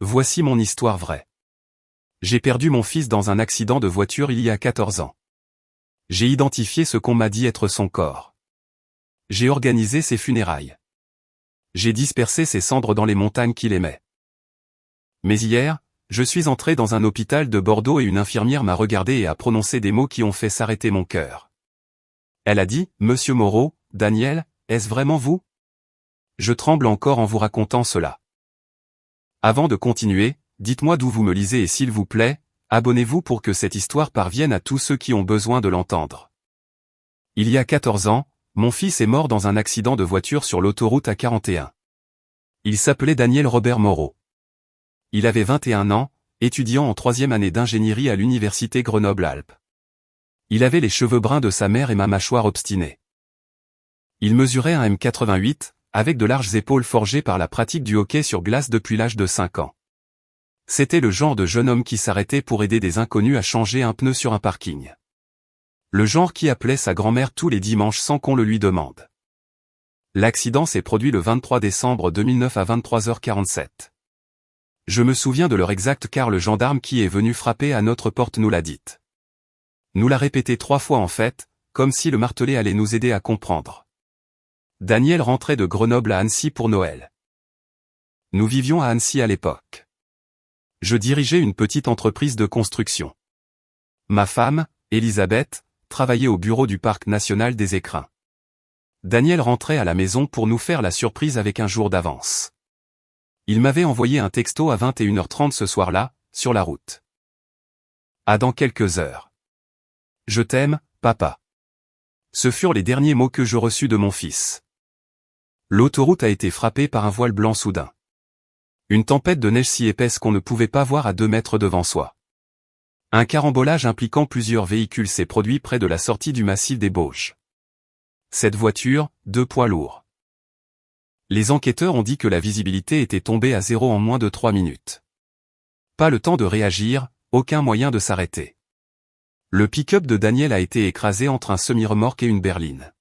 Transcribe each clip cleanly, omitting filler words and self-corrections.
Voici mon histoire vraie. J'ai perdu mon fils dans un accident de voiture il y a 14 ans. J'ai identifié ce qu'on m'a dit être son corps. J'ai organisé ses funérailles. J'ai dispersé ses cendres dans les montagnes qu'il aimait. Mais hier, je suis entré dans un hôpital de Bordeaux et une infirmière m'a regardé et a prononcé des mots qui ont fait s'arrêter mon cœur. Elle a dit, « Monsieur Moreau, Daniel, est-ce vraiment vous ?» Je tremble encore en vous racontant cela. Avant de continuer, dites-moi d'où vous me lisez et s'il vous plaît, abonnez-vous pour que cette histoire parvienne à tous ceux qui ont besoin de l'entendre. Il y a 14 ans, mon fils est mort dans un accident de voiture sur l'autoroute A41. Il s'appelait Daniel Robert Moreau. Il avait 21 ans, étudiant en 3e année d'ingénierie à l'université Grenoble-Alpes. Il avait les cheveux bruns de sa mère et ma mâchoire obstinée. Il mesurait 1,88 m, avec de larges épaules forgées par la pratique du hockey sur glace depuis l'âge de 5 ans. C'était le genre de jeune homme qui s'arrêtait pour aider des inconnus à changer un pneu sur un parking. Le genre qui appelait sa grand-mère tous les dimanches sans qu'on le lui demande. L'accident s'est produit le 23 décembre 2009 à 23h47. Je me souviens de l'heure exacte car le gendarme qui est venu frapper à notre porte nous l'a dite. Nous l'a répété 3 fois en fait, comme si le martelet allait nous aider à comprendre. Daniel rentrait de Grenoble à Annecy pour Noël. Nous vivions à Annecy à l'époque. Je dirigeais une petite entreprise de construction. Ma femme, Elisabeth, travaillait au bureau du parc national des Écrins. Daniel rentrait à la maison pour nous faire la surprise avec un jour d'avance. Il m'avait envoyé un texto à 21h30 ce soir-là, sur la route. À dans quelques heures. Je t'aime, papa. Ce furent les derniers mots que je reçus de mon fils. L'autoroute a été frappée par un voile blanc soudain. Une tempête de neige si épaisse qu'on ne pouvait pas voir à 2 mètres devant soi. Un carambolage impliquant plusieurs véhicules s'est produit près de la sortie du massif des Bauges. Cette voiture, 2 poids lourds. Les enquêteurs ont dit que la visibilité était tombée à 0 en moins de 3 minutes. Pas le temps de réagir, aucun moyen de s'arrêter. Le pick-up de Daniel a été écrasé entre un semi-remorque et une berline.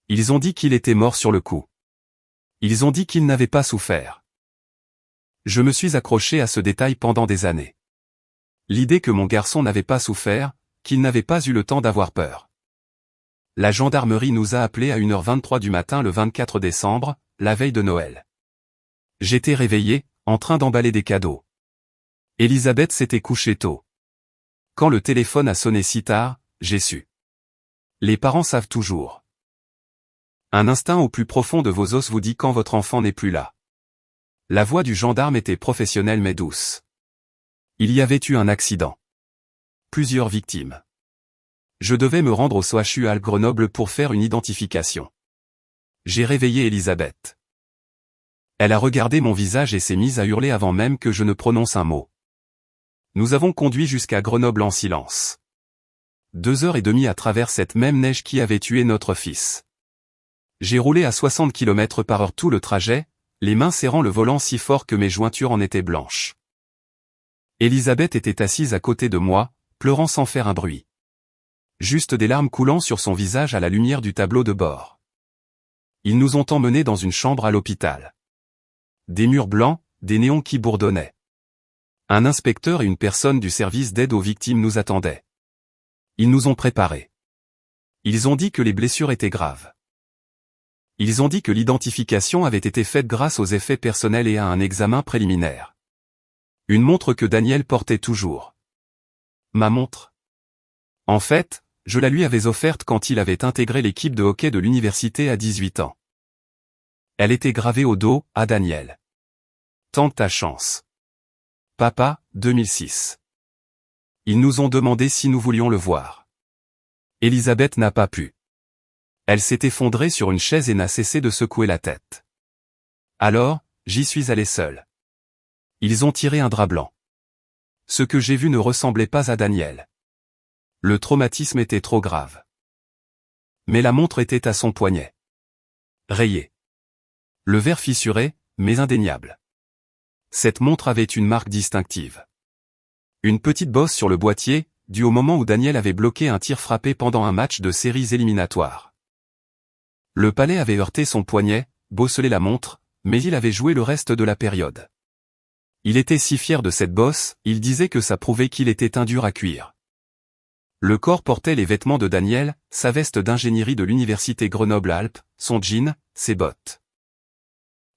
Ils ont dit qu'il était mort sur le coup. Ils ont dit qu'il n'avait pas souffert. Je me suis accroché à ce détail pendant des années. L'idée que mon garçon n'avait pas souffert, qu'il n'avait pas eu le temps d'avoir peur. La gendarmerie nous a appelés à 1h23 du matin le 24 décembre, la veille de Noël. J'étais réveillé, en train d'emballer des cadeaux. Elisabeth s'était couchée tôt. Quand le téléphone a sonné si tard, j'ai su. Les parents savent toujours. Un instinct au plus profond de vos os vous dit quand votre enfant n'est plus là. La voix du gendarme était professionnelle mais douce. Il y avait eu un accident. Plusieurs victimes. Je devais me rendre au CHU à Grenoble pour faire une identification. J'ai réveillé Elisabeth. Elle a regardé mon visage et s'est mise à hurler avant même que je ne prononce un mot. Nous avons conduit jusqu'à Grenoble en silence. 2h30 à travers cette même neige qui avait tué notre fils. J'ai roulé à 60 km/h tout le trajet, les mains serrant le volant si fort que mes jointures en étaient blanches. Elisabeth était assise à côté de moi, pleurant sans faire un bruit. Juste des larmes coulant sur son visage à la lumière du tableau de bord. Ils nous ont emmenés dans une chambre à l'hôpital. Des murs blancs, des néons qui bourdonnaient. Un inspecteur et une personne du service d'aide aux victimes nous attendaient. Ils nous ont préparés. Ils ont dit que les blessures étaient graves. Ils ont dit que l'identification avait été faite grâce aux effets personnels et à un examen préliminaire. Une montre que Daniel portait toujours. Ma montre. En fait, je la lui avais offerte quand il avait intégré l'équipe de hockey de l'université à 18 ans. Elle était gravée au dos, à Daniel. Tente ta chance. Papa, 2006. Ils nous ont demandé si nous voulions le voir. Elisabeth n'a pas pu. Elle s'est effondrée sur une chaise et n'a cessé de secouer la tête. Alors, j'y suis allé seul. Ils ont tiré un drap blanc. Ce que j'ai vu ne ressemblait pas à Daniel. Le traumatisme était trop grave. Mais la montre était à son poignet. Rayée. Le verre fissuré, mais indéniable. Cette montre avait une marque distinctive. Une petite bosse sur le boîtier, due au moment où Daniel avait bloqué un tir frappé pendant un match de séries éliminatoires. Le palais avait heurté son poignet, bosselé la montre, mais il avait joué le reste de la période. Il était si fier de cette bosse, il disait que ça prouvait qu'il était un dur à cuire. Le corps portait les vêtements de Daniel, sa veste d'ingénierie de l'université Grenoble-Alpes, son jean, ses bottes.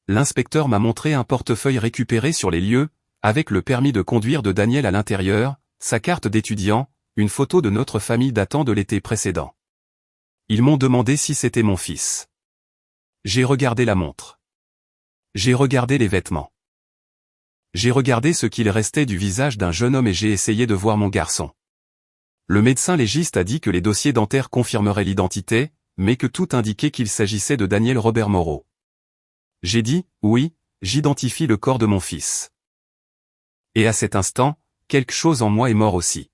L'inspecteur m'a montré un portefeuille récupéré sur les lieux, avec le permis de conduire de Daniel à l'intérieur, sa carte d'étudiant, une photo de notre famille datant de l'été précédent. Ils m'ont demandé si c'était mon fils. J'ai regardé la montre. J'ai regardé les vêtements. J'ai regardé ce qu'il restait du visage d'un jeune homme et j'ai essayé de voir mon garçon. Le médecin légiste a dit que les dossiers dentaires confirmeraient l'identité, mais que tout indiquait qu'il s'agissait de Daniel Robert Moreau. J'ai dit, oui, j'identifie le corps de mon fils. Et à cet instant, quelque chose en moi est mort aussi.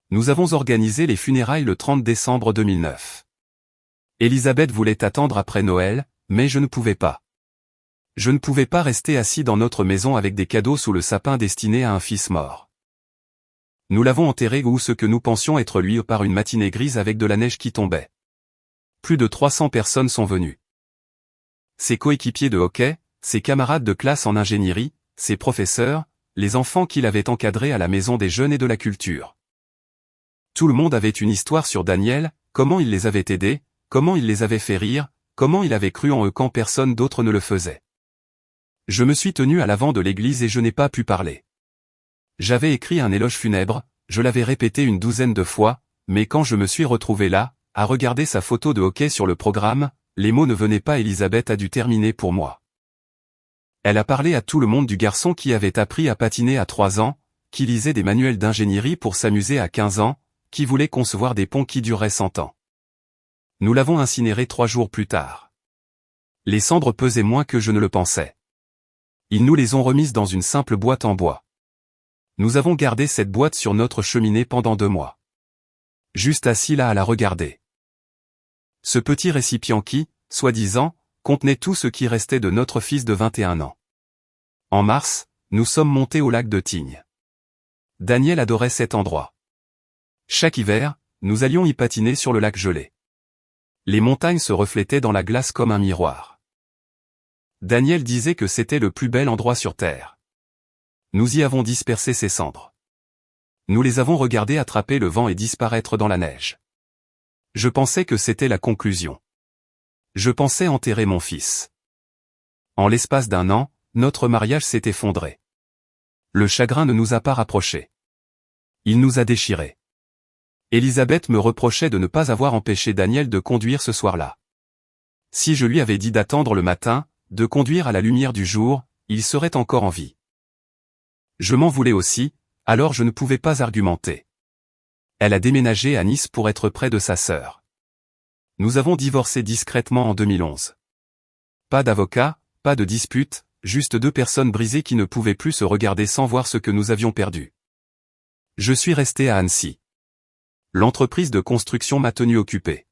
Nous avons organisé les funérailles le 30 décembre 2009. Elisabeth voulait attendre après Noël, mais je ne pouvais pas. Je ne pouvais pas rester assis dans notre maison avec des cadeaux sous le sapin destinés à un fils mort. Nous l'avons enterré où ce que nous pensions être lui par une matinée grise avec de la neige qui tombait. Plus de 300 personnes sont venues. Ses coéquipiers de hockey, ses camarades de classe en ingénierie, ses professeurs, les enfants qu'il avait encadrés à la maison des jeunes et de la culture. Tout le monde avait une histoire sur Daniel, comment il les avait aidés, comment il les avait fait rire, comment il avait cru en eux quand personne d'autre ne le faisait. Je me suis tenu à l'avant de l'église et je n'ai pas pu parler. J'avais écrit un éloge funèbre, je l'avais répété une douzaine de fois, mais quand je me suis retrouvé là, à regarder sa photo de hockey sur le programme, les mots ne venaient pas. Elisabeth a dû terminer pour moi. Elle a parlé à tout le monde du garçon qui avait appris à patiner à 3 ans, qui lisait des manuels d'ingénierie pour s'amuser à 15 ans, qui voulait concevoir des ponts qui dureraient 100 ans. Nous l'avons incinéré 3 jours plus tard. Les cendres pesaient moins que je ne le pensais. Ils nous les ont remises dans une simple boîte en bois. Nous avons gardé cette boîte sur notre cheminée pendant 2 mois. Juste assis là à la regarder. Ce petit récipient qui, soi-disant, contenait tout ce qui restait de notre fils de 21 ans. En mars, nous sommes montés au lac de Tignes. Daniel adorait cet endroit. Chaque hiver, nous allions y patiner sur le lac gelé. Les montagnes se reflétaient dans la glace comme un miroir. Daniel disait que c'était le plus bel endroit sur Terre. Nous y avons dispersé ses cendres. Nous les avons regardées attraper le vent et disparaître dans la neige. Je pensais que c'était la conclusion. Je pensais enterrer mon fils. En l'espace d'1 an, notre mariage s'est effondré. Le chagrin ne nous a pas rapprochés. Il nous a déchirés. Elisabeth me reprochait de ne pas avoir empêché Daniel de conduire ce soir-là. Si je lui avais dit d'attendre le matin, de conduire à la lumière du jour, il serait encore en vie. Je m'en voulais aussi, alors je ne pouvais pas argumenter. Elle a déménagé à Nice pour être près de sa sœur. Nous avons divorcé discrètement en 2011. Pas d'avocat, pas de dispute, juste 2 personnes brisées qui ne pouvaient plus se regarder sans voir ce que nous avions perdu. Je suis resté à Annecy. L'entreprise de construction m'a tenu occupé.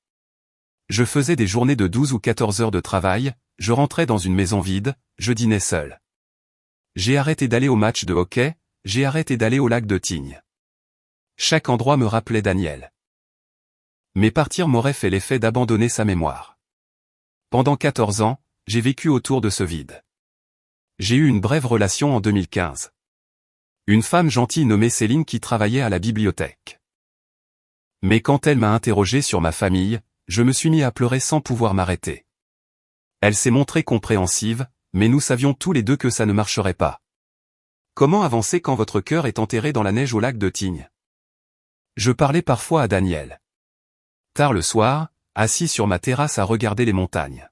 Je faisais des journées de 12 ou 14 heures de travail, je rentrais dans une maison vide, je dînais seul. J'ai arrêté d'aller au match de hockey, j'ai arrêté d'aller au lac de Tignes. Chaque endroit me rappelait Daniel. Mais partir m'aurait fait l'effet d'abandonner sa mémoire. Pendant 14 ans, j'ai vécu autour de ce vide. J'ai eu une brève relation en 2015. Une femme gentille nommée Céline qui travaillait à la bibliothèque. Mais quand elle m'a interrogé sur ma famille, je me suis mis à pleurer sans pouvoir m'arrêter. Elle s'est montrée compréhensive, mais nous savions tous les deux que ça ne marcherait pas. Comment avancer quand votre cœur est enterré dans la neige au lac de Tignes? Je parlais parfois à Daniel. Tard le soir, assis sur ma terrasse à regarder les montagnes.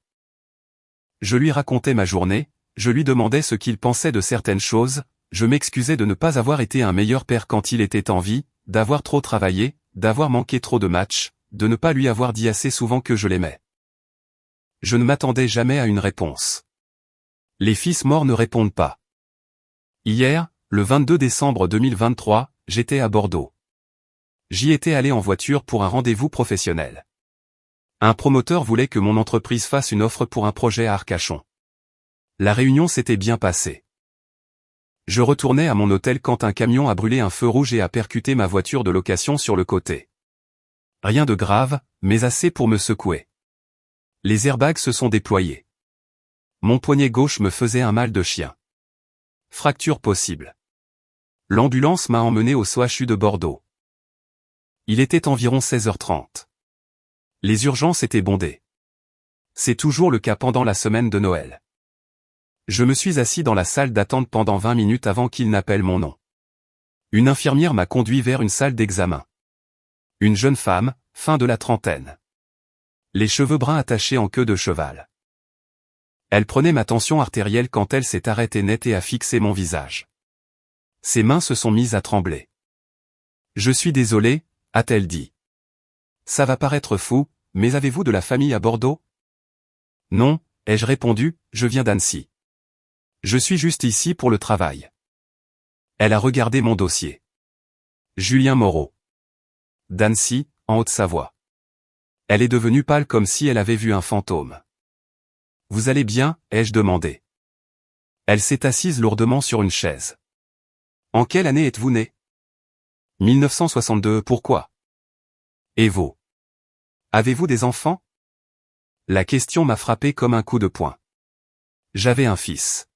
Je lui racontais ma journée, je lui demandais ce qu'il pensait de certaines choses, je m'excusais de ne pas avoir été un meilleur père quand il était en vie, d'avoir trop travaillé, d'avoir manqué trop de matchs, de ne pas lui avoir dit assez souvent que je l'aimais. Je ne m'attendais jamais à une réponse. Les fils morts ne répondent pas. Hier, le 22 décembre 2023, j'étais à Bordeaux. J'y étais allé en voiture pour un rendez-vous professionnel. Un promoteur voulait que mon entreprise fasse une offre pour un projet à Arcachon. La réunion s'était bien passée. Je retournais à mon hôtel quand un camion a brûlé un feu rouge et a percuté ma voiture de location sur le côté. Rien de grave, mais assez pour me secouer. Les airbags se sont déployés. Mon poignet gauche me faisait un mal de chien. Fracture possible. L'ambulance m'a emmené au CHU de Bordeaux. Il était environ 16h30. Les urgences étaient bondées. C'est toujours le cas pendant la semaine de Noël. Je me suis assis dans la salle d'attente pendant 20 minutes avant qu'il n'appelle mon nom. Une infirmière m'a conduit vers une salle d'examen. Une jeune femme, fin de la trentaine. Les cheveux bruns attachés en queue de cheval. Elle prenait ma tension artérielle quand elle s'est arrêtée net et a fixé mon visage. Ses mains se sont mises à trembler. « Je suis désolé », a-t-elle dit. « Ça va paraître fou, mais avez-vous de la famille à Bordeaux ?»« Non », ai-je répondu, « je viens d'Annecy. Je suis juste ici pour le travail. » Elle a regardé mon dossier. Julien Moreau. D'Annecy, en Haute-Savoie. Elle est devenue pâle comme si elle avait vu un fantôme. « Vous allez bien ?» ai-je demandé. Elle s'est assise lourdement sur une chaise. « En quelle année êtes-vous né ?»« 1962. Pourquoi ?»« Et vous ? Avez-vous des enfants ?» La question m'a frappé comme un coup de poing. J'avais un fils.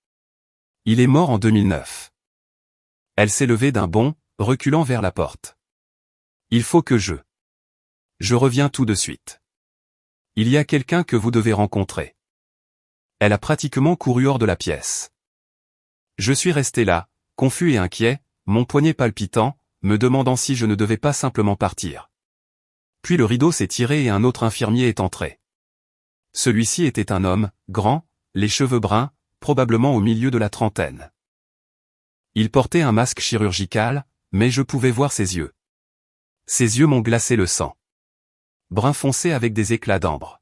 Il est mort en 2009. Elle s'est levée d'un bond, reculant vers la porte. Il faut que je reviens tout de suite. Il y a quelqu'un que vous devez rencontrer. Elle a pratiquement couru hors de la pièce. Je suis resté là, confus et inquiet, mon poignet palpitant, me demandant si je ne devais pas simplement partir. Puis le rideau s'est tiré et un autre infirmier est entré. Celui-ci était un homme, grand, les cheveux bruns, probablement au milieu de la trentaine. Il portait un masque chirurgical, mais je pouvais voir ses yeux. Ses yeux m'ont glacé le sang. Brun foncé avec des éclats d'ambre.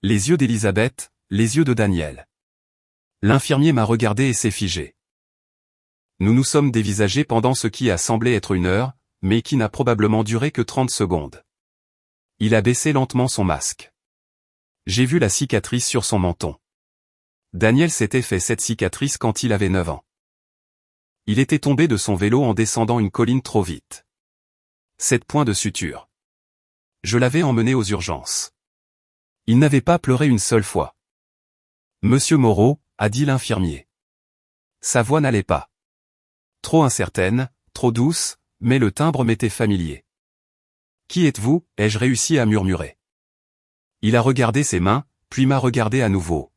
Les yeux d'Elisabeth, les yeux de Daniel. L'infirmier m'a regardé et s'est figé. Nous nous sommes dévisagés pendant ce qui a semblé être une heure, mais qui n'a probablement duré que 30 secondes. Il a baissé lentement son masque. J'ai vu la cicatrice sur son menton. Daniel s'était fait cette cicatrice quand il avait 9 ans. Il était tombé de son vélo en descendant une colline trop vite. 7 points de suture. Je l'avais emmené aux urgences. Il n'avait pas pleuré une seule fois. Monsieur Moreau, a dit l'infirmier. Sa voix n'allait pas. Trop incertaine, trop douce, mais le timbre m'était familier. Qui êtes-vous, ai-je réussi à murmurer. Il a regardé ses mains, puis m'a regardé à nouveau.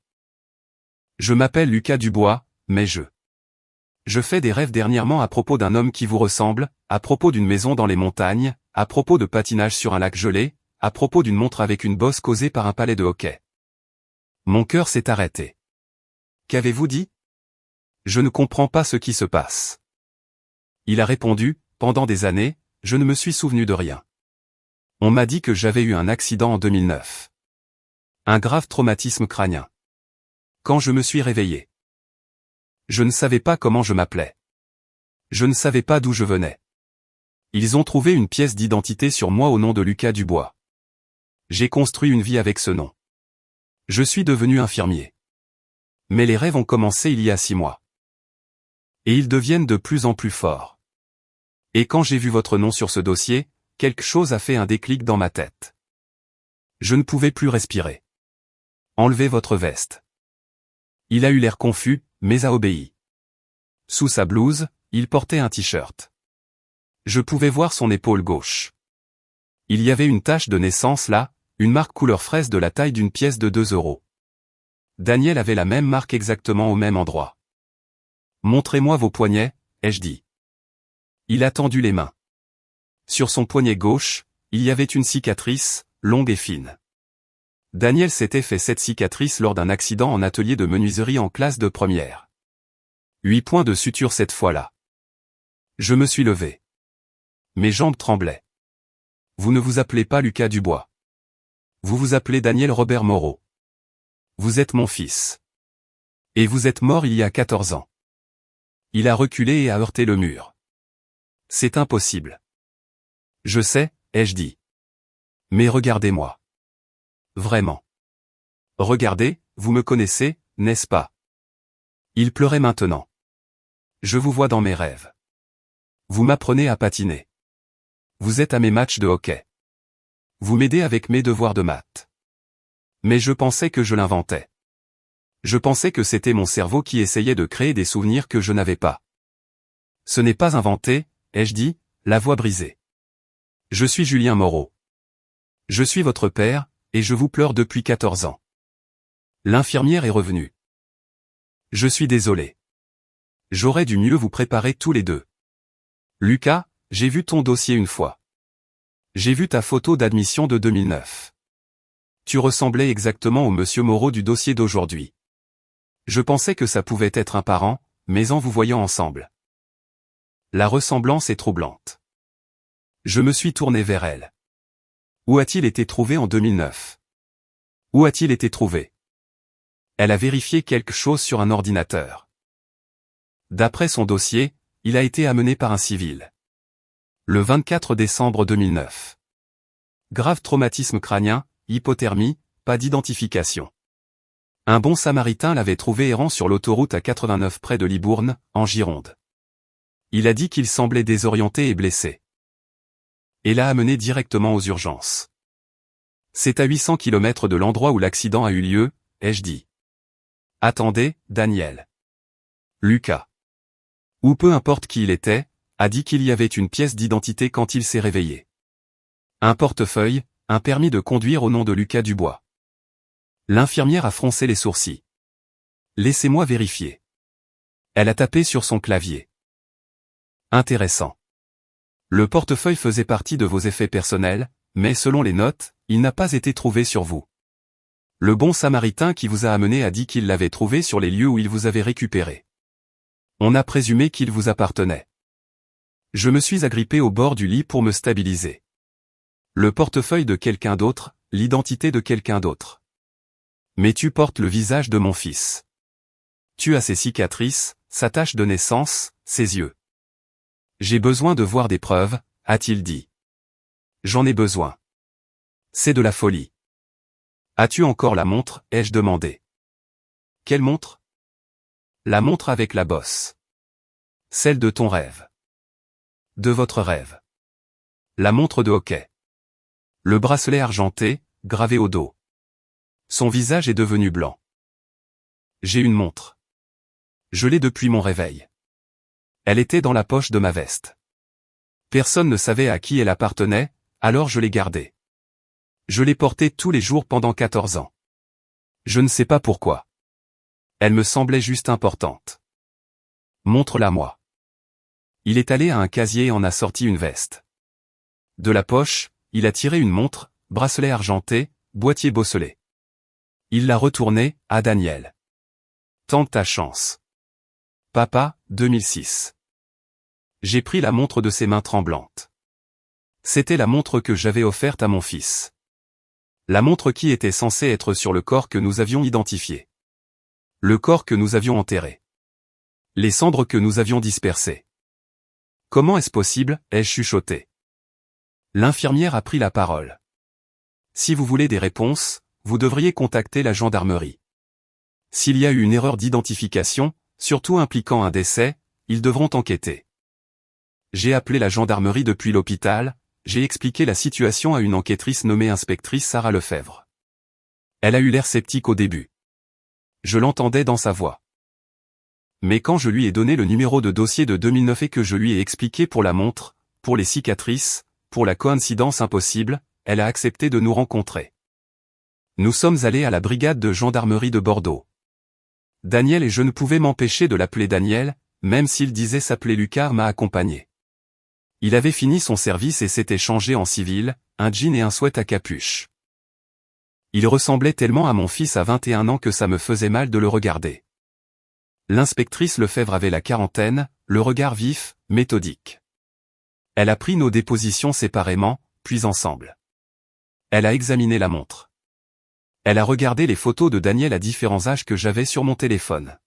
Je m'appelle Lucas Dubois, mais je fais des rêves dernièrement à propos d'un homme qui vous ressemble, à propos d'une maison dans les montagnes, à propos de patinage sur un lac gelé, à propos d'une montre avec une bosse causée par un palais de hockey. Mon cœur s'est arrêté. Qu'avez-vous dit ? Je ne comprends pas ce qui se passe. Il a répondu, pendant des années, je ne me suis souvenu de rien. On m'a dit que j'avais eu un accident en 2009. Un grave traumatisme crânien. Quand je me suis réveillé. Je ne savais pas comment je m'appelais. Je ne savais pas d'où je venais. Ils ont trouvé une pièce d'identité sur moi au nom de Lucas Dubois. J'ai construit une vie avec ce nom. Je suis devenu infirmier. Mais les rêves ont commencé il y a 6 mois. Et ils deviennent de plus en plus forts. Et quand j'ai vu votre nom sur ce dossier, quelque chose a fait un déclic dans ma tête. Je ne pouvais plus respirer. Enlevez votre veste. Il a eu l'air confus, mais a obéi. Sous sa blouse, il portait un t-shirt. Je pouvais voir son épaule gauche. Il y avait une tache de naissance là, une marque couleur fraise de la taille d'une pièce de 2 €. Daniel avait la même marque exactement au même endroit. Montrez-moi vos poignets, ai-je dit. Il a tendu les mains. Sur son poignet gauche, il y avait une cicatrice, longue et fine. Daniel s'était fait cette cicatrice lors d'un accident en atelier de menuiserie en classe de première. 8 points de suture cette fois-là. Je me suis levé. Mes jambes tremblaient. Vous ne vous appelez pas Lucas Dubois. Vous vous appelez Daniel Robert Moreau. Vous êtes mon fils. Et vous êtes mort il y a 14 ans. Il a reculé et a heurté le mur. C'est impossible. Je sais, ai-je dit. Mais regardez-moi. Vraiment. Regardez, vous me connaissez, n'est-ce pas? Il pleurait maintenant. Je vous vois dans mes rêves. Vous m'apprenez à patiner. Vous êtes à mes matchs de hockey. Vous m'aidez avec mes devoirs de maths. Mais je pensais que je l'inventais. Je pensais que c'était mon cerveau qui essayait de créer des souvenirs que je n'avais pas. Ce n'est pas inventé, ai-je dit, la voix brisée. Je suis Julien Moreau. Je suis votre père, et je vous pleure depuis 14 ans. L'infirmière est revenue. Je suis désolé. J'aurais dû mieux vous préparer tous les deux. Lucas, j'ai vu ton dossier une fois. J'ai vu ta photo d'admission de 2009. Tu ressemblais exactement au monsieur Moreau du dossier d'aujourd'hui. Je pensais que ça pouvait être un parent, mais en vous voyant ensemble. La ressemblance est troublante. Je me suis tourné vers elle. Où a-t-il été trouvé en 2009? Où a-t-il été trouvé? Elle a vérifié quelque chose sur un ordinateur. D'après son dossier, il a été amené par un civil. Le 24 décembre 2009. Grave traumatisme crânien, hypothermie, pas d'identification. Un bon samaritain l'avait trouvé errant sur l'autoroute à 89 près de Libourne, en Gironde. Il a dit qu'il semblait désorienté et blessé. Et l'a amené directement aux urgences. C'est à 800 km de l'endroit où l'accident a eu lieu, ai-je dit. Attendez, Daniel. Lucas. Ou peu importe qui il était, a dit qu'il y avait une pièce d'identité quand il s'est réveillé. Un portefeuille, un permis de conduire au nom de Lucas Dubois. L'infirmière a froncé les sourcils. Laissez-moi vérifier. Elle a tapé sur son clavier. Intéressant. Le portefeuille faisait partie de vos effets personnels, mais selon les notes, il n'a pas été trouvé sur vous. Le bon samaritain qui vous a amené a dit qu'il l'avait trouvé sur les lieux où il vous avait récupéré. On a présumé qu'il vous appartenait. Je me suis agrippé au bord du lit pour me stabiliser. Le portefeuille de quelqu'un d'autre, l'identité de quelqu'un d'autre. Mais tu portes le visage de mon fils. Tu as ses cicatrices, sa tache de naissance, ses yeux. J'ai besoin de voir des preuves, a-t-il dit. J'en ai besoin. C'est de la folie. As-tu encore la montre, ai-je demandé. Quelle montre? La montre avec la bosse. Celle de ton rêve. De votre rêve. La montre de hockey. Le bracelet argenté, gravé au dos. Son visage est devenu blanc. J'ai une montre. Je l'ai depuis mon réveil. Elle était dans la poche de ma veste. Personne ne savait à qui elle appartenait, alors je l'ai gardée. Je l'ai portée tous les jours pendant 14 ans. Je ne sais pas pourquoi. Elle me semblait juste importante. Montre-la-moi. Il est allé à un casier et en a sorti une veste. De la poche, il a tiré une montre, bracelet argenté, boîtier bosselé. Il l'a retournée, à Daniel. Tente ta chance. Papa, 2006. J'ai pris la montre de ses mains tremblantes. C'était la montre que j'avais offerte à mon fils. La montre qui était censée être sur le corps que nous avions identifié. Le corps que nous avions enterré. Les cendres que nous avions dispersées. Comment est-ce possible, ai-je chuchoté. L'infirmière a pris la parole. Si vous voulez des réponses, vous devriez contacter la gendarmerie. S'il y a eu une erreur d'identification, surtout impliquant un décès, ils devront enquêter. J'ai appelé la gendarmerie depuis l'hôpital, j'ai expliqué la situation à une enquêtrice nommée inspectrice Sarah Lefebvre. Elle a eu l'air sceptique au début. Je l'entendais dans sa voix. Mais quand je lui ai donné le numéro de dossier de 2009 et que je lui ai expliqué pour la montre, pour les cicatrices, pour la coïncidence impossible, elle a accepté de nous rencontrer. Nous sommes allés à la brigade de gendarmerie de Bordeaux. Daniel et je ne pouvais m'empêcher de l'appeler Daniel, même s'il disait s'appeler Lucas m'a accompagné. Il avait fini son service et s'était changé en civil, un jean et un sweat à capuche. Il ressemblait tellement à mon fils à 21 ans que ça me faisait mal de le regarder. L'inspectrice Lefebvre avait la quarantaine, le regard vif, méthodique. Elle a pris nos dépositions séparément, puis ensemble. Elle a examiné la montre. Elle a regardé les photos de Daniel à différents âges que j'avais sur mon téléphone.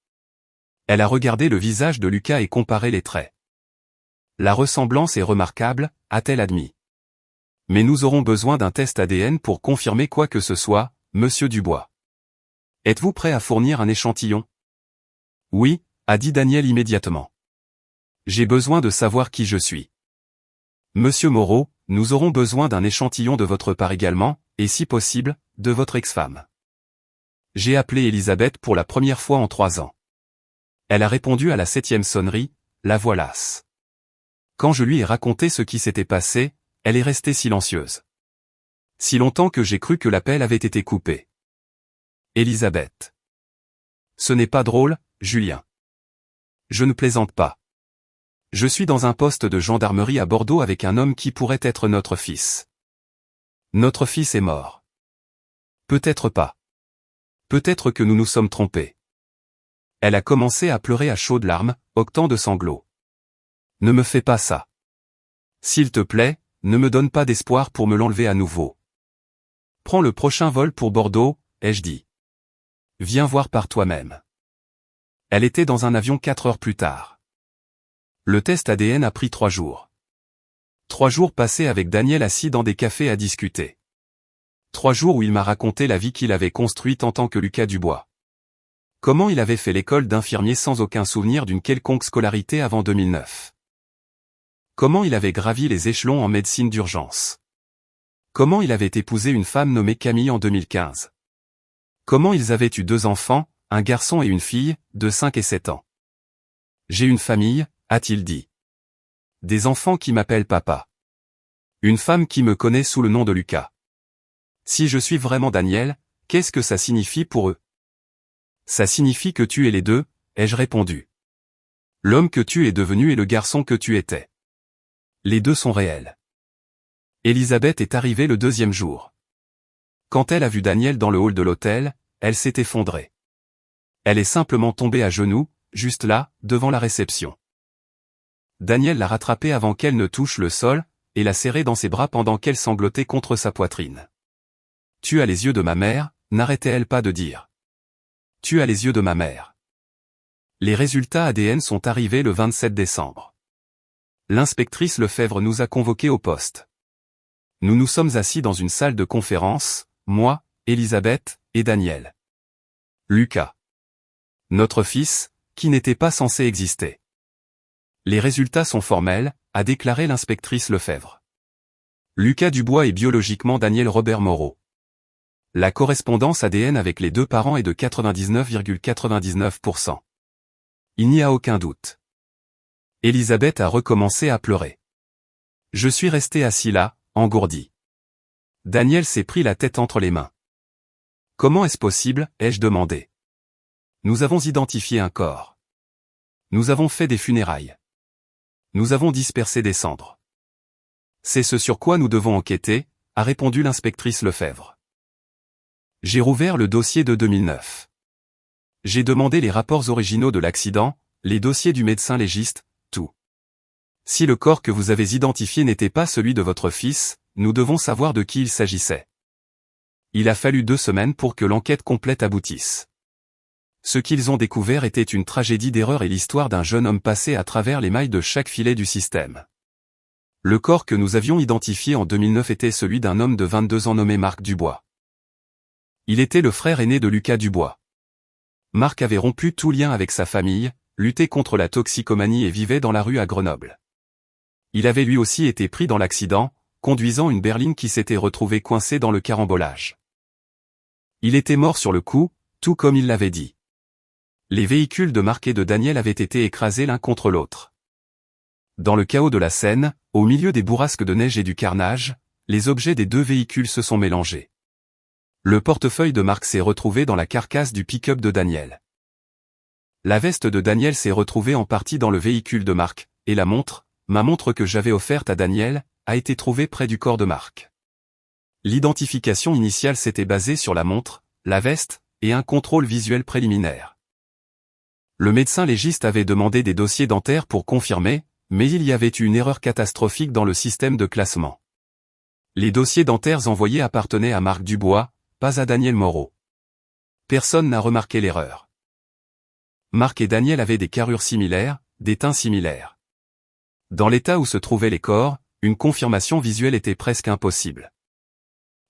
Elle a regardé le visage de Lucas et comparé les traits. La ressemblance est remarquable, a-t-elle admis. Mais nous aurons besoin d'un test ADN pour confirmer quoi que ce soit, monsieur Dubois. Êtes-vous prêt à fournir un échantillon? Oui, a dit Daniel immédiatement. J'ai besoin de savoir qui je suis. Monsieur Moreau, nous aurons besoin d'un échantillon de votre part également, et si possible, de votre ex-femme. J'ai appelé Elisabeth pour la première fois en 3 ans. Elle a répondu à la 7e sonnerie, la voilasse. Quand je lui ai raconté ce qui s'était passé, elle est restée silencieuse. Si longtemps que j'ai cru que l'appel avait été coupé. Elisabeth. Ce n'est pas drôle, Julien. Je ne plaisante pas. Je suis dans un poste de gendarmerie à Bordeaux avec un homme qui pourrait être notre fils. Notre fils est mort. Peut-être pas. Peut-être que nous nous sommes trompés. Elle a commencé à pleurer à chaudes larmes, octant de sanglots. Ne me fais pas ça. S'il te plaît, ne me donne pas d'espoir pour me l'enlever à nouveau. Prends le prochain vol pour Bordeaux, ai-je dit. Viens voir par toi-même. Elle était dans un avion 4 heures plus tard. Le test ADN a pris 3 jours. 3 jours passés avec Daniel assis dans des cafés à discuter. 3 jours où il m'a raconté la vie qu'il avait construite en tant que Lucas Dubois. Comment il avait fait l'école d'infirmier sans aucun souvenir d'une quelconque scolarité avant 2009. Comment il avait gravi les échelons en médecine d'urgence. Comment il avait épousé une femme nommée Camille en 2015. Comment ils avaient eu 2 enfants, un garçon et une fille, de 5 et 7 ans. J'ai une famille, a-t-il dit. Des enfants qui m'appellent papa. Une femme qui me connaît sous le nom de Lucas. Si je suis vraiment Daniel, qu'est-ce que ça signifie pour eux? Ça signifie que tu es les deux, ai-je répondu. L'homme que tu es devenu et le garçon que tu étais. Les deux sont réels. Elisabeth est arrivée le 2e jour. Quand elle a vu Daniel dans le hall de l'hôtel, elle s'est effondrée. Elle est simplement tombée à genoux, juste là, devant la réception. Daniel l'a rattrapée avant qu'elle ne touche le sol, et l'a serrée dans ses bras pendant qu'elle sanglotait contre sa poitrine. Tu as les yeux de ma mère, n'arrêtait-elle pas de dire. Tu as les yeux de ma mère. Les résultats ADN sont arrivés le 27 décembre. L'inspectrice Lefebvre nous a convoqués au poste. Nous nous sommes assis dans une salle de conférence, moi, Elisabeth, et Daniel. Lucas. Notre fils, qui n'était pas censé exister. Les résultats sont formels, a déclaré l'inspectrice Lefebvre. Lucas Dubois est biologiquement Daniel Robert Moreau. La correspondance ADN avec les 2 parents est de 99,99%. Il n'y a aucun doute. Elisabeth a recommencé à pleurer. Je suis resté assis là, engourdi. Daniel s'est pris la tête entre les mains. Comment est-ce possible, ai-je demandé. Nous avons identifié un corps. Nous avons fait des funérailles. Nous avons dispersé des cendres. C'est ce sur quoi nous devons enquêter, a répondu l'inspectrice Lefebvre. J'ai rouvert le dossier de 2009. J'ai demandé les rapports originaux de l'accident, les dossiers du médecin légiste, tout. Si le corps que vous avez identifié n'était pas celui de votre fils, nous devons savoir de qui il s'agissait. Il a fallu 2 semaines pour que l'enquête complète aboutisse. Ce qu'ils ont découvert était une tragédie d'erreur et l'histoire d'un jeune homme passé à travers les mailles de chaque filet du système. Le corps que nous avions identifié en 2009 était celui d'un homme de 22 ans nommé Marc Dubois. Il était le frère aîné de Lucas Dubois. Marc avait rompu tout lien avec sa famille, lutté contre la toxicomanie et vivait dans la rue à Grenoble. Il avait lui aussi été pris dans l'accident, conduisant une berline qui s'était retrouvée coincée dans le carambolage. Il était mort sur le coup, tout comme il l'avait dit. Les véhicules de Marc et de Daniel avaient été écrasés l'un contre l'autre. Dans le chaos de la scène, au milieu des bourrasques de neige et du carnage, les objets des 2 véhicules se sont mélangés. Le portefeuille de Marc s'est retrouvé dans la carcasse du pick-up de Daniel. La veste de Daniel s'est retrouvée en partie dans le véhicule de Marc, et la montre, ma montre que j'avais offerte à Daniel, a été trouvée près du corps de Marc. L'identification initiale s'était basée sur la montre, la veste, et un contrôle visuel préliminaire. Le médecin légiste avait demandé des dossiers dentaires pour confirmer, mais il y avait eu une erreur catastrophique dans le système de classement. Les dossiers dentaires envoyés appartenaient à Marc Dubois, pas à Daniel Moreau. Personne n'a remarqué l'erreur. Marc et Daniel avaient des carrures similaires, des teints similaires. Dans l'état où se trouvaient les corps, une confirmation visuelle était presque impossible.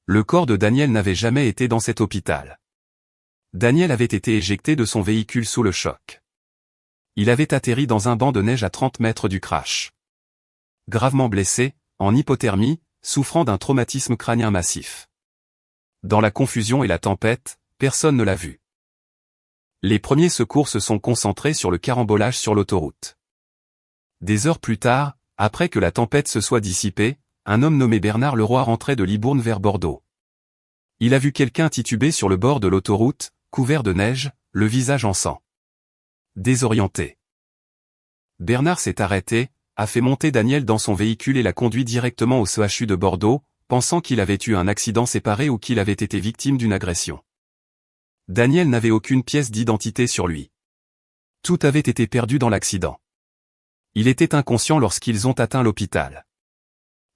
Le corps de Daniel n'avait jamais été dans cet hôpital. Daniel avait été éjecté de son véhicule sous le choc. Il avait atterri dans un banc de neige à 30 mètres du crash. Gravement blessé, en hypothermie, souffrant d'un traumatisme crânien massif. Dans la confusion et la tempête, personne ne l'a vu. Les premiers secours se sont concentrés sur le carambolage sur l'autoroute. Des heures plus tard, après que la tempête se soit dissipée, un homme nommé Bernard Leroy rentrait de Libourne vers Bordeaux. Il a vu quelqu'un tituber sur le bord de l'autoroute, couvert de neige, le visage en sang. Désorienté. Bernard s'est arrêté, a fait monter Daniel dans son véhicule et l'a conduit directement au CHU de Bordeaux, pensant qu'il avait eu un accident séparé ou qu'il avait été victime d'une agression. Daniel n'avait aucune pièce d'identité sur lui. Tout avait été perdu dans l'accident. Il était inconscient lorsqu'ils ont atteint l'hôpital.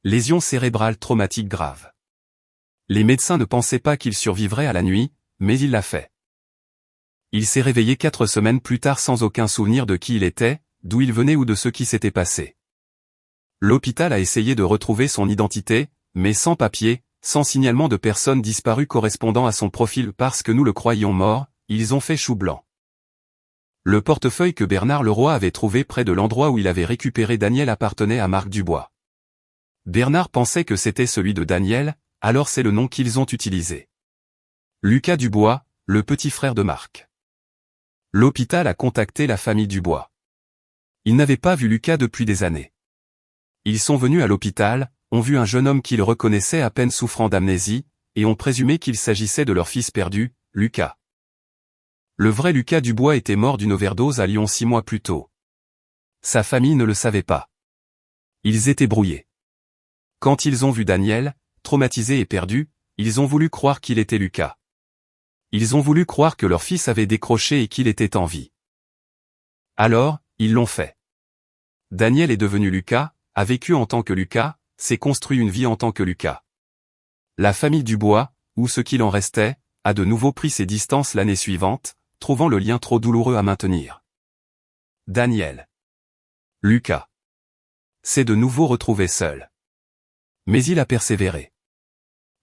Lésion cérébrale traumatique grave. Les médecins ne pensaient pas qu'il survivrait à la nuit, mais il l'a fait. Il s'est réveillé 4 semaines plus tard sans aucun souvenir de qui il était, d'où il venait ou de ce qui s'était passé. L'hôpital a essayé de retrouver son identité, mais sans papier, sans signalement de personne disparue correspondant à son profil parce que nous le croyions mort, ils ont fait chou blanc. Le portefeuille que Bernard Leroy avait trouvé près de l'endroit où il avait récupéré Daniel appartenait à Marc Dubois. Bernard pensait que c'était celui de Daniel, alors c'est le nom qu'ils ont utilisé. Lucas Dubois, le petit frère de Marc. L'hôpital a contacté la famille Dubois. Ils n'avaient pas vu Lucas depuis des années. Ils sont venus à l'hôpital, ont vu un jeune homme qu'ils reconnaissaient à peine souffrant d'amnésie, et ont présumé qu'il s'agissait de leur fils perdu, Lucas. Le vrai Lucas Dubois était mort d'une overdose à Lyon 6 mois plus tôt. Sa famille ne le savait pas. Ils étaient brouillés. Quand ils ont vu Daniel, traumatisé et perdu, ils ont voulu croire qu'il était Lucas. Ils ont voulu croire que leur fils avait décroché et qu'il était en vie. Alors, ils l'ont fait. Daniel est devenu Lucas, a vécu en tant que Lucas, s'est construit une vie en tant que Lucas. La famille Dubois, ou ce qu'il en restait, a de nouveau pris ses distances l'année suivante, trouvant le lien trop douloureux à maintenir. Daniel. Lucas. S'est de nouveau retrouvé seul. Mais il a persévéré.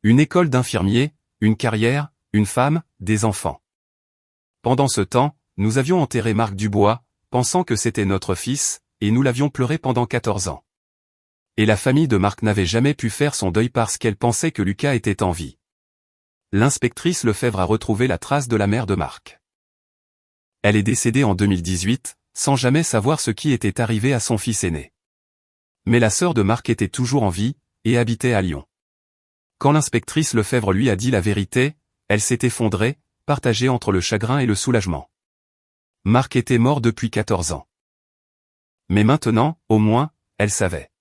Une école d'infirmier, une carrière, une femme, des enfants. Pendant ce temps, nous avions enterré Marc Dubois, pensant que c'était notre fils, et nous l'avions pleuré pendant 14 ans. Et la famille de Marc n'avait jamais pu faire son deuil parce qu'elle pensait que Lucas était en vie. L'inspectrice Lefebvre a retrouvé la trace de la mère de Marc. Elle est décédée en 2018, sans jamais savoir ce qui était arrivé à son fils aîné. Mais la sœur de Marc était toujours en vie, et habitait à Lyon. Quand l'inspectrice Lefebvre lui a dit la vérité, elle s'est effondrée, partagée entre le chagrin et le soulagement. Marc était mort depuis 14 ans. Mais maintenant, au moins, elle savait.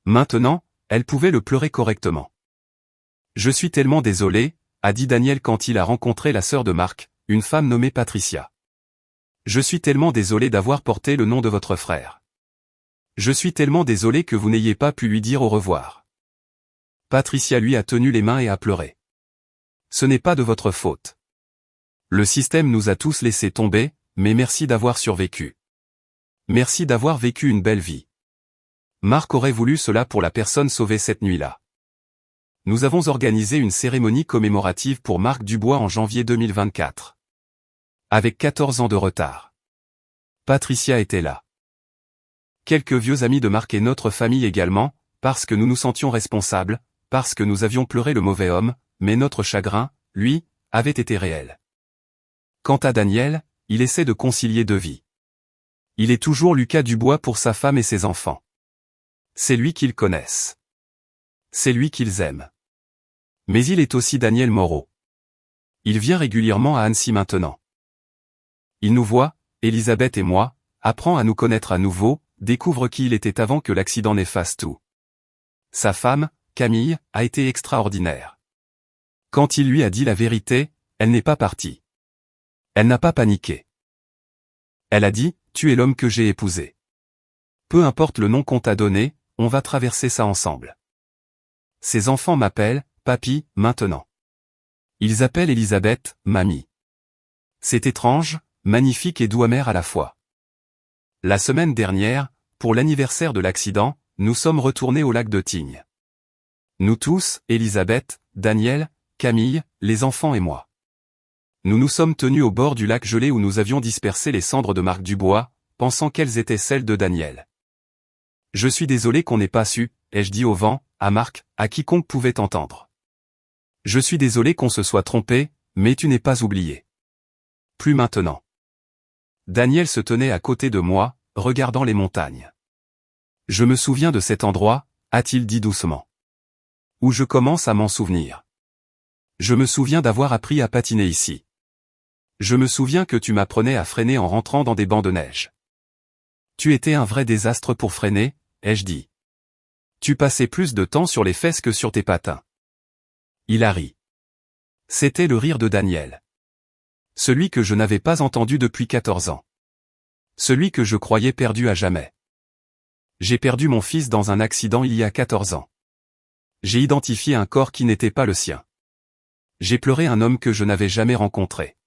Maintenant, elle pouvait le pleurer correctement. Je suis tellement désolé, a dit Daniel quand il a rencontré la sœur de Marc, une femme nommée Patricia. Je suis tellement désolé d'avoir porté le nom de votre frère. Je suis tellement désolé que vous n'ayez pas pu lui dire au revoir. Patricia lui a tenu les mains et a pleuré. Ce n'est pas de votre faute. Le système nous a tous laissés tomber, mais merci d'avoir survécu. Merci d'avoir vécu une belle vie. Marc aurait voulu cela pour la personne sauvée cette nuit-là. Nous avons organisé une cérémonie commémorative pour Marc Dubois en janvier 2024. Avec 14 ans de retard. Patricia était là. Quelques vieux amis de Marc et notre famille également, parce que nous nous sentions responsables, parce que nous avions pleuré le mauvais homme, mais notre chagrin, lui, avait été réel. Quant à Daniel, il essaie de concilier deux vies. Il est toujours Lucas Dubois pour sa femme et ses enfants. C'est lui qu'ils connaissent. C'est lui qu'ils aiment. Mais il est aussi Daniel Moreau. Il vient régulièrement à Annecy maintenant. Il nous voit, Elisabeth et moi, apprend à nous connaître à nouveau, découvre qui il était avant que l'accident n'efface tout. Sa femme, Camille, a été extraordinaire. Quand il lui a dit la vérité, elle n'est pas partie. Elle n'a pas paniqué. Elle a dit, tu es l'homme que j'ai épousé. Peu importe le nom qu'on t'a donné, on va traverser ça ensemble. Ses enfants m'appellent, papy, maintenant. Ils appellent Elisabeth, mamie. C'est étrange, magnifique et doux amer à la fois. La semaine dernière, pour l'anniversaire de l'accident, nous sommes retournés au lac de Tignes. Nous tous, Elisabeth, Daniel, Camille, les enfants et moi. Nous nous sommes tenus au bord du lac gelé où nous avions dispersé les cendres de Marc Dubois, pensant qu'elles étaient celles de Daniel. Je suis désolé qu'on n'ait pas su, ai-je dit au vent, à Marc, à quiconque pouvait entendre. Je suis désolé qu'on se soit trompé, Mais tu n'es pas oublié. Plus maintenant. Daniel se tenait à côté de moi, regardant les montagnes. Je me souviens de cet endroit, a-t-il dit doucement. Où je commence à m'en souvenir. Je me souviens d'avoir appris à patiner ici. Je me souviens que tu m'apprenais à freiner en rentrant dans des bancs de neige. Tu étais un vrai désastre pour freiner, ai-je dit. Tu passais plus de temps sur les fesses que sur tes patins. Il a ri. C'était le rire de Daniel. Celui que je n'avais pas entendu depuis 14 ans. Celui que je croyais perdu à jamais. J'ai perdu mon fils dans un accident il y a 14 ans. J'ai identifié un corps qui n'était pas le sien. J'ai pleuré un homme que je n'avais jamais rencontré.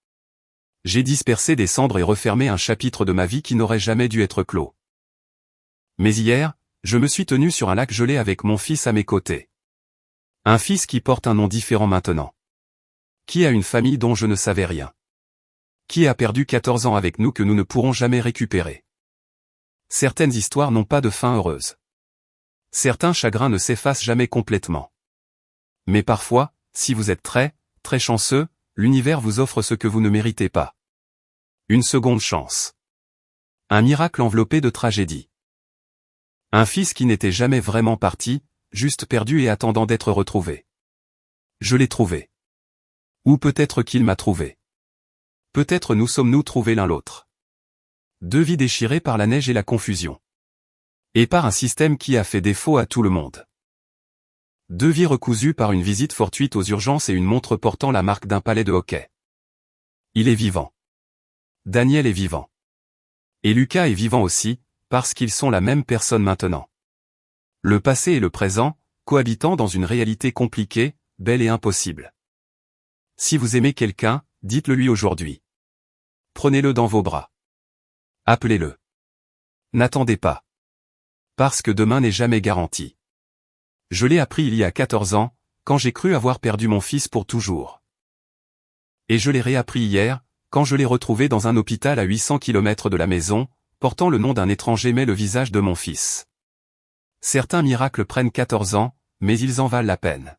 J'ai dispersé des cendres et refermé un chapitre de ma vie qui n'aurait jamais dû être clos. Mais hier, je me suis tenu sur un lac gelé avec mon fils à mes côtés. Un fils qui porte un nom différent maintenant. Qui a une famille dont je ne savais rien. Qui a perdu 14 ans avec nous que nous ne pourrons jamais récupérer. Certaines histoires n'ont pas de fin heureuse. Certains chagrins ne s'effacent jamais complètement. Mais parfois, si vous êtes très, très chanceux, l'univers vous offre ce que vous ne méritez pas. Une seconde chance. Un miracle enveloppé de tragédie. Un fils qui n'était jamais vraiment parti, juste perdu et attendant d'être retrouvé. Je l'ai trouvé. Ou peut-être qu'il m'a trouvé. Peut-être nous sommes-nous trouvés l'un l'autre. Deux vies déchirées par la neige et la confusion. Et par un système qui a fait défaut à tout le monde. Deux vies recousues par une visite fortuite aux urgences et une montre portant la marque d'un palais de hockey. Il est vivant. Daniel est vivant. Et Lucas est vivant aussi, parce qu'ils sont la même personne maintenant. Le passé et le présent, cohabitant dans une réalité compliquée, belle et impossible. Si vous aimez quelqu'un, dites-le lui aujourd'hui. Prenez-le dans vos bras. Appelez-le. N'attendez pas. Parce que demain n'est jamais garanti. Je l'ai appris il y a 14 ans, quand j'ai cru avoir perdu mon fils pour toujours. Et je l'ai réappris hier, quand je l'ai retrouvé dans un hôpital à 800 km de la maison, portant le nom d'un étranger mais le visage de mon fils. Certains miracles prennent 14 ans, mais ils en valent la peine.